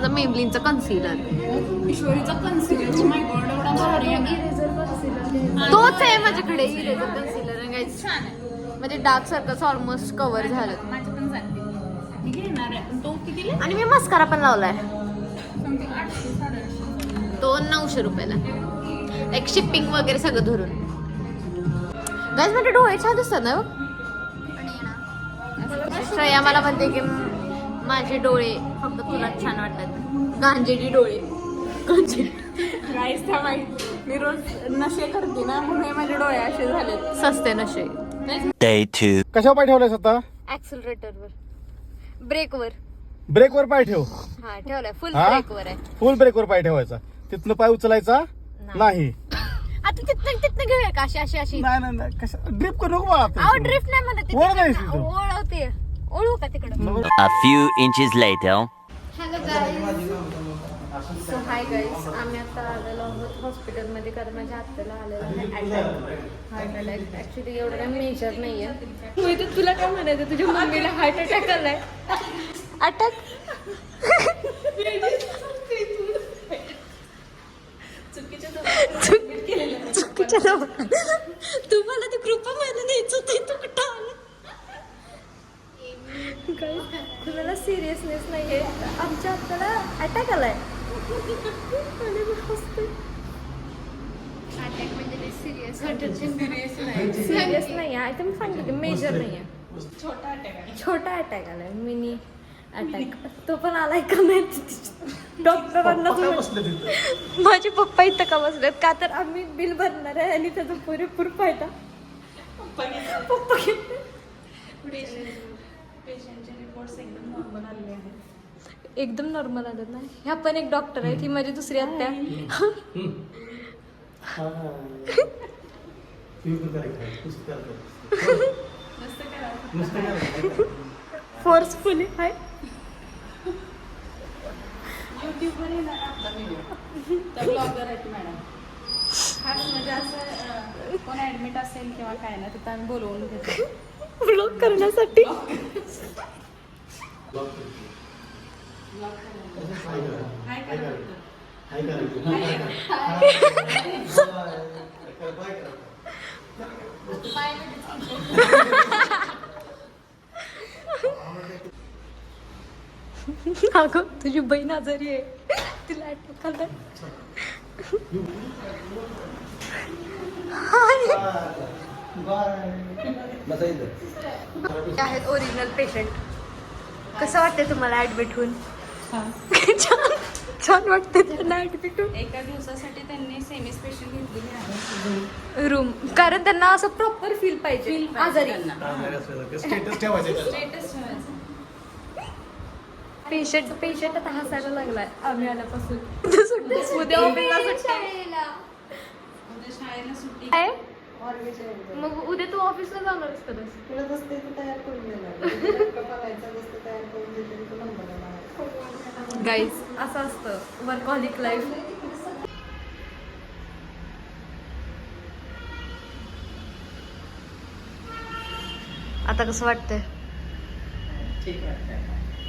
माझा मेबलिनचा concealer. ईश्वरीचा concealer माय God एवढा भारी आहे. तोच आहे माझ्याकडे इरेझर कन्सिलर गाईस. छान आहे. म्हणजे डार्क सर्कल्स ऑलमोस्ट कव्हर झालं. माझे पण जाते. मी घेणार आहे पण तो कितीला? आणि मी मस्कारा पण लावलाय. समथिंग 800-850. तो 900 रुपयाला. एक शिपिंग वगैरे सगळं धरून. गाईस म्हणजे डोळे छान दिसतात ना. श्रेया मला म्हणते की माझे डोळे फक्त तुला छान वाटतात. गांजेडी डोळे. गाईस त्या माहिती मी रोज नशे करते ना म्हणून माझे डोळे असे झाले. सस्ते नशे. Day 2. कशावर पाय ठेवलायस आता? ऍक्सिलरेटरवर. ब्रेकवर. ब्रेकवर पाय ठेव. हा ठेवलाय. फुल हा? ब्रेकवर आहे. फुल ब्रेकवर पाय ठेवायचा. तिथनं पाय उचलायचा नाही. आता तिथनं घेऊया का अशी अशी. नाही कशा ड्रिप करू नको मला आता. अहो ड्रिफ्ट नाही म्हणत. ओळ गाईस तिथं. ओळवते. ओळू का तिकडं. A few inches later. Hello guys. So hi guys. आम्ही आता आलेलो आहोत हॉस्पिटलमध्ये कारण माझ्या आत्याला आलेला आहे अटॅक. Heart attack. ॲक्च्युली एवढं काही मेजर नाही आहे. मी तर तुला काय म्हणायचं तुझ्या मम्मीला हार्ट अटॅक आलाय. अटॅक चुकीच्या तू मला ती कृपा मला न्यायचं होती. तू कुठं आलं. कुणाला सिरियसनेस नाहीये. आमच्या आत्याला अटॅक आलाय. सिरियस नाही आहे. ते मी सांगितलं मेजर नाही आहे. छोटा अटॅक आलाय. Mini attack. तो पण आलाय का नाही डॉक्टरांना. माझे पप्पा इथं का बसलेत का तर आम्ही बिल भरणार आहे आणि त्याचा पुरेपूर फायदा पप्पा पेशंटचे रिपोर्ट्स एकदम नॉर्मल आलेले आहेत. एकदम नॉर्मल आलं ना. ह्या पण एक डॉक्टर आहे. ती माझी दुसरी आत्या. फोर्सफुली हाय. युट्यूबवर येणार आपला व्हिडिओ. तर ब्लॉगर आहेत मॅडम. खास म्हणजे असं कोण ॲडमिट असेल किंवा काय ना तिथं आम्ही बोलवून घेतो ब्लॉग करण्यासाठी. काय करायचं. अगं तुझी बहीण आजारी आहे. तिला अटॅक आलाय. आहेत ओरिजिनल पेशंट. कसं वाटतंय तुम्हाला ऍडमिट होऊन. छान छान वाटतंय त्यांना ऍडमिट होऊन. एका दिवसासाठी त्यांनी सेमी स्पेशल घेतलेली आहे रूम. कारण त्यांना असं प्रॉपर फील पाहिजे आजारी. स्टेटस ठेवायचं. स्टेटस ठेवायचं. पेशंट आता हसायला लागलाय आम्ही आल्यापासून. उद्या ऑफिसला सुट्टी. उद्या शाळेला सुट्टी. काय मग उद्या तू ऑफिसला जाणारच का? गाईज असं असतं वर्कहॉलिक लाईफ. आता कसं वाटतंय?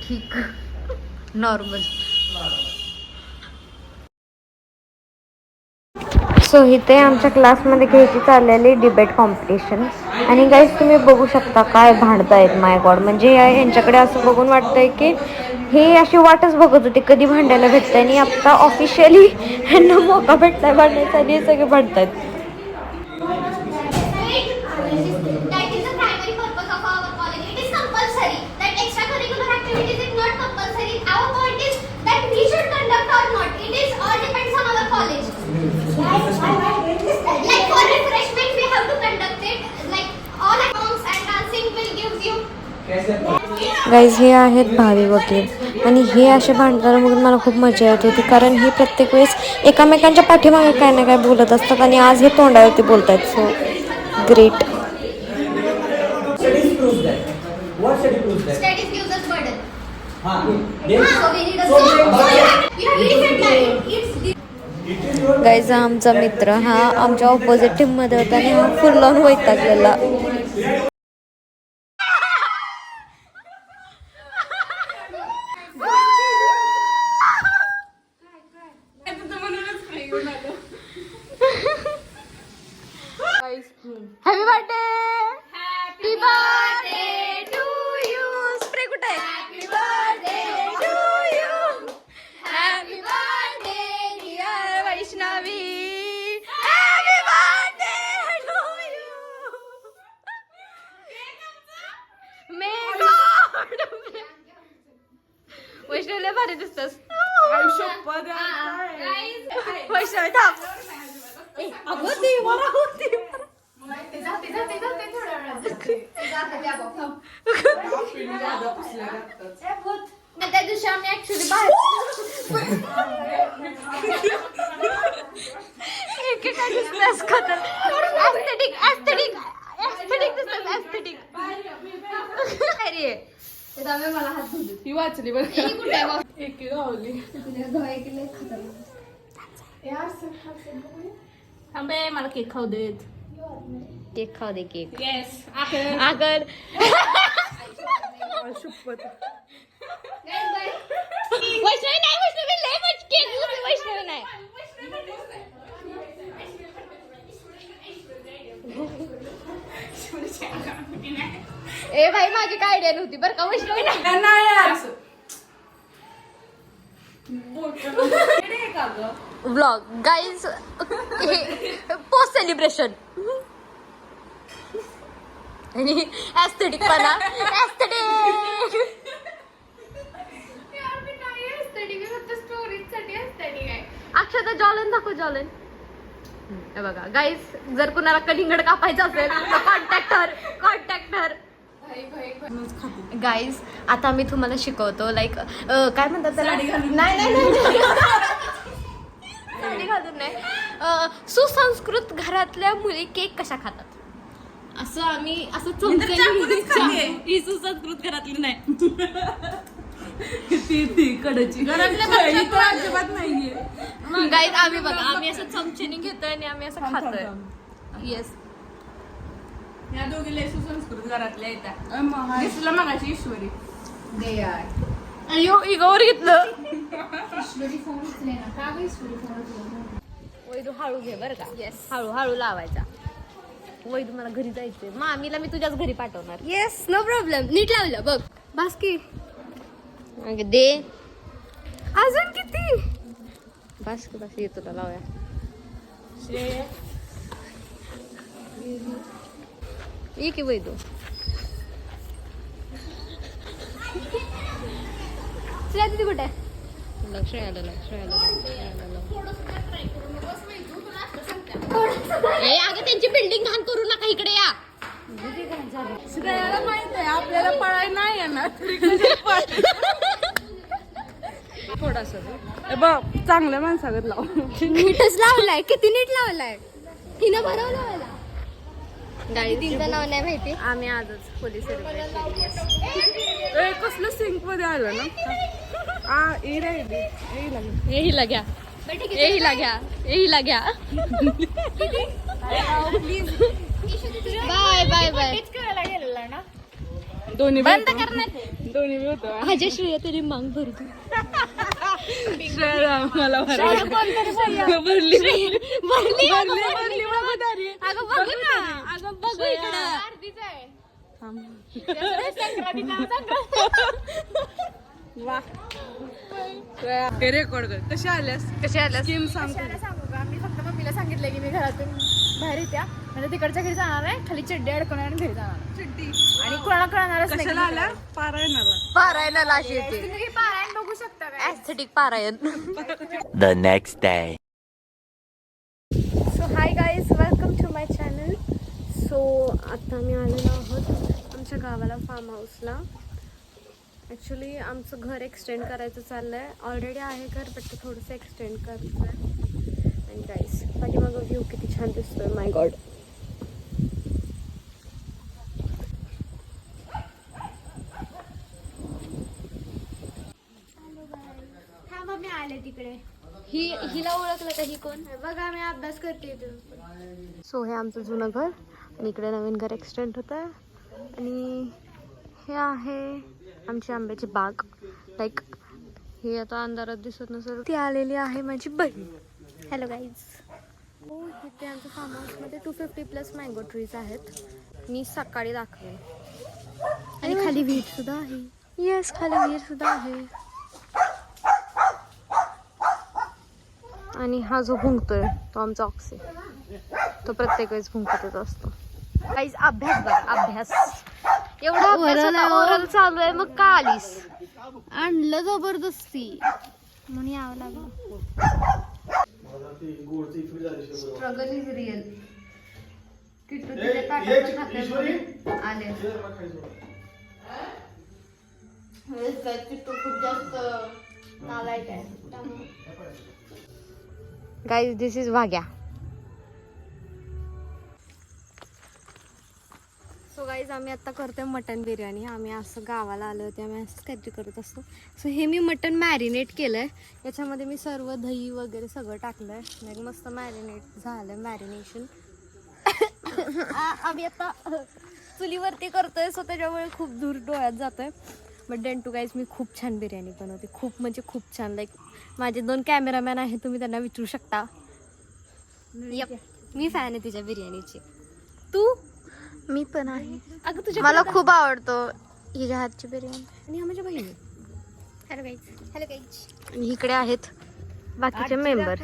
ठीक नॉर्मल. सो इथे आमच्या क्लासमध्ये घ्यायची चाललेली डिबेट कॉम्पिटिशन. आणि गाईज तुम्ही बघू शकता काय भांडतायत. माय गॉड. म्हणजे यांच्याकडे असं बघून वाटतंय की हे अशी वाटच बघत होते कधी भांडायला भेटतंय आणि आता ऑफिशियली ह्यांना मौका भेटलाय भांडायचा आणि हे सगळे भांडतायत. गाईज हे आहेत भावी वकील आणि हे असे भांडताना बघून मला खूप मजा येत होती. कारण हे प्रत्येक वेळेस एकामेकांच्या पाठीमागे काय ना काय बोलत असतात आणि आज हे तोंडावरती बोलत आहेत. So great. गाईज आमचा मित्र हा आमच्या ऑपोजिट टीम मध्ये होता आणि हा फुल ऑन वैतागलेला. दिसतस आयुष्य वैष्णवी थांब अगं देवाला होती त्या दिवशी आम्ही ऍक्च्युली बाहेर एकेका दिसतस ऍस्थेटिक ऍस्थेटिक ऍस्थेटिक दिसतस ऍस्थेटिक अरे मला हात धुले ही वाचली बरं ही कुठे आहे बघ? एक गावली थांबे मला केक खाऊ देत केक खाऊ दे केक येस आगर वैष्णवी नाही वैष्णवी लय मच केक वैष्णवी नाही ए भाई माझी काय आयडिया नव्हती बरं का वैष्णवी नाही व्लॉग गाईज पोस्ट सेलिब्रेशन आणि ऍस्थेटिक पणा अक्षता जॉलन दाखव जॉलन हे बघा गाईज जर कुणाला कलिंगड कापायचं असेल तर कॉन्टॅक्टर गाईज आता मी तुम्हाला शिकवतो लाईक काय म्हणतात त्याला नाही साडी घालून नाही सुसंस्कृत घरातल्या मुली केक कशा खातात असं आम्ही असं ही सुसंस्कृत घरातली नाही ती कडची घरातल्या अजिबात नाहीये गाईज आम्ही बघा आम्ही असं चमचेने घेतोय आणि आम्ही असं खातोय येस या दोघी लय सुसंस्कृत घरातल्या येतात दिसलं मगाशी ईश्वरी अयो इगोवर घेतलं वैदू हळू घे बरं का येस हळू लावायचा वैदू मला घरी जायचंय मामीला मी तुझ्याच घरी पाठवणार येस नो प्रॉब्लेम नीट लावलं बघ बास्की दे अजून किती बस येतो तुला लावूया ये की वैदू श्रेया दिदी कुठे लक्ष आलं ए अगं त्यांची बिल्डिंग घाण करू नका इकडे या श्रेयाला माहित आहे आपल्याला पळाय नाही येणार थोडासा बघ चांगल्या माणसागत लाव नीटच लावलाय किती नीट लावलाय हिनं बरोबर लावला गाडीचं नाव नाही माहिती आम्ही आजच पोलीस कसलं सिंक मध्ये आलं ना येहीला घ्या बाय बाय बाय दोन्ही बंद करणार दोन्ही बी होतो माझ्या श्रेया तरी मांग भरतो मला भरली अगं बघू ना अगं बघू इकडं रेकॉर्ड कर कशी आल्यास स्कीम सांग सांगू का मी फक्त मम्मीला सांगितलं की मी घरातून बाहेर येत्या म्हणजे तिकडच्या घरी जाणार आहे खाली चड्डी अडकवणार आणि घरी जाणार चिड्डी आणि कोणाला कळणारच नाही कशाला आल्या पारायणाला पारायणाला अशी येते तुम्ही पारायण बघू शकता काय ऍस्थेटिक पारायण The next day. So hi guys welcome to my channel so आता मी आलेलो आहोत आमच्या गावाला फार्म हाऊसला ॲक्च्युली आमचं घर एक्सटेंड करायचं चाललं आहे ऑलरेडी आहे घर बट ते थोडंसं एक्सटेंड करायचं आहे आणि गाईज पाठीमागं व्ह्यू किती छान दिसतोय माय गॉड थांबा मी आले तिकडे हिला ओळखलं का ही कोण बघा मी अभ्यास करते सो हे आमचं जुनं घर आणि इकडे नवीन घर एक्सटेंड होतं आहे आणि हे आहे आमची आंब्याची बाग लाईक हे आता अंधारात दिसत नसेल ती आलेली आहे माझी बहीण हॅलो गाईज हो इथे आमच्या फार्म हाऊसमध्ये 250+ मँगो ट्रीज आहेत मी सकाळी दाखवेन आणि खाली विहीरसुद्धा आहे येस खाली विहीरसुद्धा आहे आणि हा जो भुंकतोय तो आमचा ऑक्सी तो प्रत्येक वेळेस भुंकतच असतो काहीच अभ्यास बघा अभ्यास एवढा ओरल चालू आहे मग का आलीस आणलं जबरदस्ती म्हणून यावं लागलं. Struggle is real. किट्टू तिच्या ताटातलं खाते आले. किट्टू खूप जास्त नालायक आहे. Guys this is Bhagya. So guys आम्ही आता करतोय मटन बिर्याणी. आम्ही असं गावाला आलो होते, आम्ही असं काहीतरी करत असतो. सो हे मी मटन मॅरिनेट केलंय. याच्यामध्ये मी सर्व दही वगैरे सगळं टाकलंय. म्हणजे मस्त मॅरिनेट झालं मॅरिनेशन. आम्ही आता चुलीवरती करतोय, सो त्याच्यामुळे खूप दूर डोळ्यात जातोय. बट डेंटू गाईज मी खूप छान बिर्याणी बनवते. खूप म्हणजे खूप छान. लाईक माझे 2 कॅमेरामॅन आहेत, तुम्ही त्यांना विचारू शकता. यप, मी फॅन आहे तिच्या बिर्याणीची. तू? मी पण आहे. अगं तुझ्या मला खूप आवडतो हिच्या हातची बिर्याणी. आणि हा माझ्या बहिणी. Hello guys. Hello guys. आणि इकडे आहेत बाकीचे मेंबर.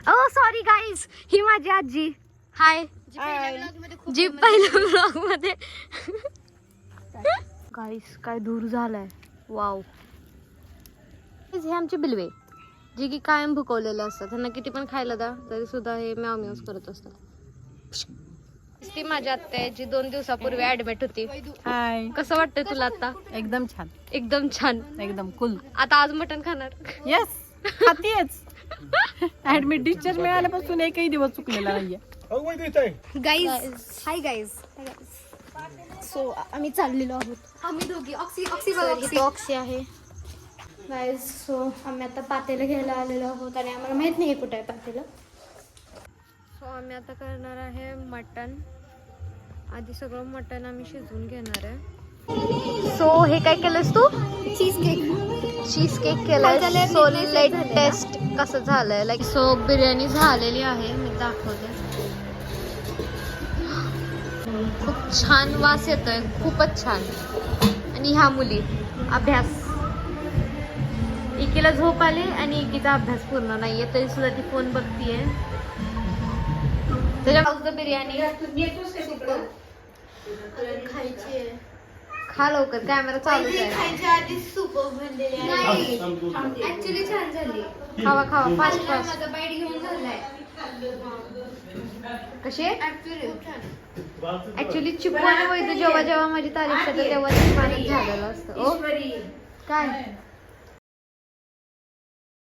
ओ सॉरी गाईज, ही माझी आजी. हाय. जी पहिल्या ब्लॉग मध्ये. गाईज काय दूर झालाय. वाव. हे आमचे बिलवे, जे की कायम भुकवलेले असतात. त्यांना किती पण खायला द्या तरी सुद्धा हे म्याव म्यावच करत असतात. ती माझी आत्या आहे जी 2 दिवसापूर्वी ऍडमिट होती. हाय, कसं वाटतंय तुला आता? एकदम छान, एकदम छान, एकदम कुल. आता आज मटण खाणार? येस, खातीयच. ऍडमिट डिस्चार्ज मिळाल्यापासून एकही दिवस चुकलेला नाहीये. Guys, hi guys. सो आम्ही चाललेलो आहोत. आम्ही दोघी ऑक्सी आहे गाईज. सो आम्ही आता पातेलं घ्यायला आलेलो आहोत आणि आम्हाला माहित नाही कुठे आहे पातेलं. सो आम्ही आता करणार आहे मटण. आधी सगळं मटण आम्ही शिजवून घेणार आहे. सो हे काय केलंस तू? चीज केक केलाय. सो लेट टेस्ट कसं झालंय. लाईक सो बिर्याणी झालेली आहे, मी दाखवते. खूप छान वास येतोय, खूपच छान. आणि ह्या मुली अभ्यास, इकीला झोप आली आणि इकीचा अभ्यास पूर्ण नाहीये तरी सुद्धा ती फोन बघतीये. त्याच्या बिर्याणी खायची. खा लवकर, कॅमेरा चालू आहे. ऍक्च्युली छान झाली. खावा खावा फास्ट फास्ट. बाईट घेऊन झालाय. कशी ऍक्च्युली चिपवाने वैद्य जेव्हा जेव्हा माझी तारीफ करते तेव्हा ते पाण्यात झालेलं असतं. ओ काय